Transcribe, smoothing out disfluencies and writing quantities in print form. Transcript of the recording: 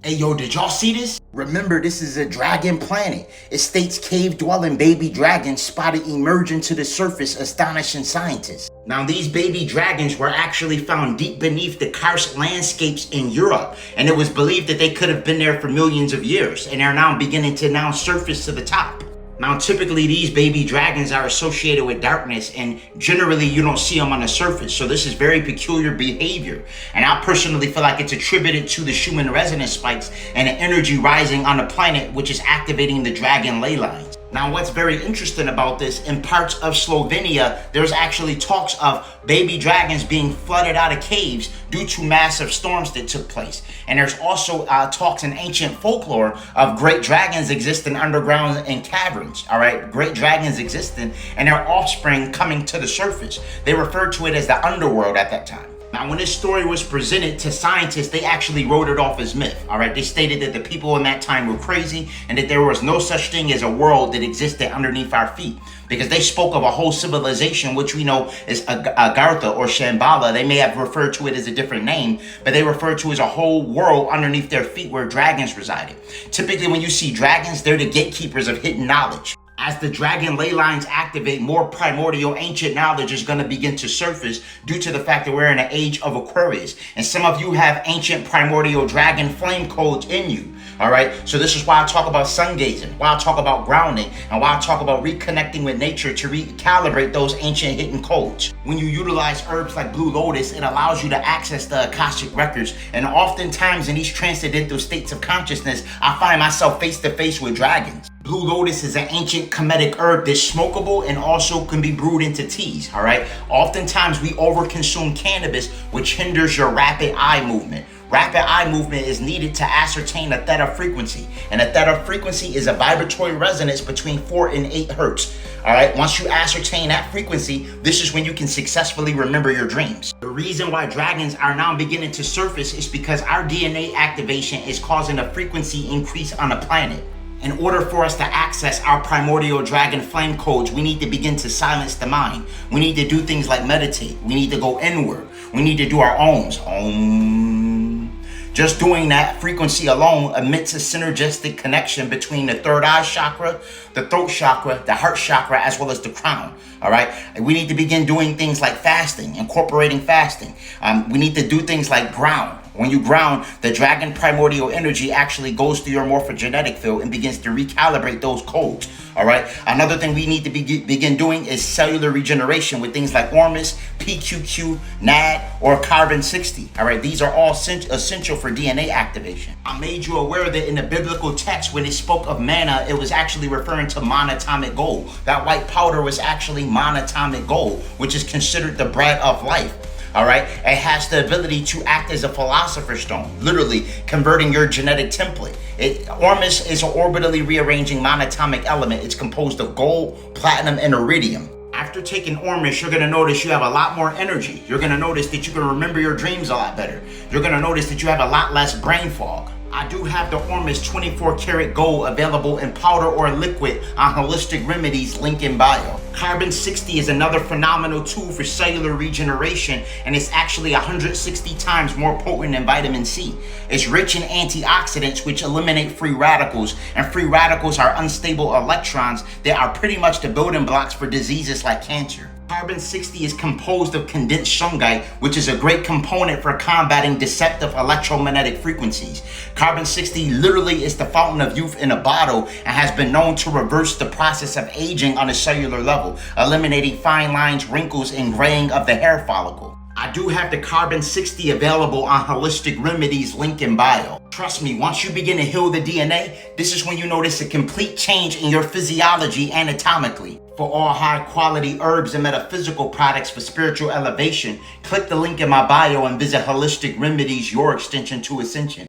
Hey yo, did y'all see this? Remember, this is a dragon planet. It states cave-dwelling baby dragons spotted emerging to the surface, astonishing scientists. Now, these baby dragons were actually found deep beneath the karst landscapes in Europe, and it was believed that they could have been there for millions of years, and are now beginning to surface to the top. Now, typically these baby dragons are associated with darkness, and generally you don't see them on the surface. So this is very peculiar behavior. And I personally feel like it's attributed to the Schumann resonance spikes and the energy rising on the planet, which is activating the dragon ley lines. Now, what's very interesting about this, in parts of Slovenia, there's actually talks of baby dragons being flooded out of caves due to massive storms that took place. And there's also talks in ancient folklore of great dragons existing underground in caverns, all right? Great dragons existing and their offspring coming to the surface. They referred to it as the underworld at that time. Now, when this story was presented to scientists, they actually wrote it off as myth, all right? They stated that the people in that time were crazy and that there was no such thing as a world that existed underneath our feet, because they spoke of a whole civilization, which we know is Agartha or Shambhala. They may have referred to it as a different name, but they refer to it as a whole world underneath their feet where dragons resided. Typically, when you see dragons, they're the gatekeepers of hidden knowledge. As the dragon ley lines activate, more primordial ancient knowledge is going to begin to surface due to the fact that we're in an age of Aquarius. And some of you have ancient primordial dragon flame codes in you. All right. So this is why I talk about sun gazing, why I talk about grounding, and why I talk about reconnecting with nature to recalibrate those ancient hidden codes. When you utilize herbs like Blue Lotus, it allows you to access the Akashic records. And oftentimes in these transcendental states of consciousness, I find myself face to face with dragons. Blue Lotus is an ancient Kemetic herb that's smokable and also can be brewed into teas, all right? Oftentimes we overconsume cannabis, which hinders your rapid eye movement. Rapid eye movement is needed to ascertain a theta frequency. And a theta frequency is a vibratory resonance between 4 and 8 hertz. All right, once you ascertain that frequency, this is when you can successfully remember your dreams. The reason why dragons are now beginning to surface is because our DNA activation is causing a frequency increase on the planet. In order for us to access our primordial dragon flame codes, we need to begin to silence the mind. We need to do things like meditate. We need to go inward. We need to do our ohms. Om. Just doing that frequency alone emits a synergistic connection between the third eye chakra, the throat chakra, the heart chakra, as well as the crown. All right. We need to begin doing things like fasting, incorporating fasting. We need to do things like ground. When you ground, the dragon primordial energy actually goes through your morphogenetic field and begins to recalibrate those codes. All right. Another thing we need to begin doing is cellular regeneration with things like Ormus, PQQ, NAD, or carbon 60. All right. These are all essential for DNA activation. I made you aware that in the biblical text, when it spoke of manna, it was actually referring to monatomic gold. That white powder was actually monatomic gold, which is considered the bread of life. All right. It has the ability to act as a philosopher's stone, literally converting your genetic template. Ormus is an orbitally rearranging monatomic element. It's composed of gold, platinum, and iridium. After taking Ormus, you're going to notice you have a lot more energy. You're going to notice that you can remember your dreams a lot better. You're going to notice that you have a lot less brain fog. I do have the Ormus 24 karat gold available in powder or liquid on Holistic Remedies, link in bio. Carbon 60 is another phenomenal tool for cellular regeneration, and it's actually 160 times more potent than vitamin C. It's rich in antioxidants, which eliminate free radicals, and free radicals are unstable electrons that are pretty much the building blocks for diseases like cancer. Carbon 60 is composed of condensed shungite, which is a great component for combating deceptive electromagnetic frequencies. Carbon 60 literally is the fountain of youth in a bottle and has been known to reverse the process of aging on a cellular level, eliminating fine lines, wrinkles, and graying of the hair follicle. I do have the Carbon 60 available on Holistic Remedies, link in bio. Trust me, once you begin to heal the DNA, this is when you notice a complete change in your physiology anatomically. For all high quality herbs and metaphysical products for spiritual elevation, click the link in my bio and visit Holistic Remedies, your extension to ascension.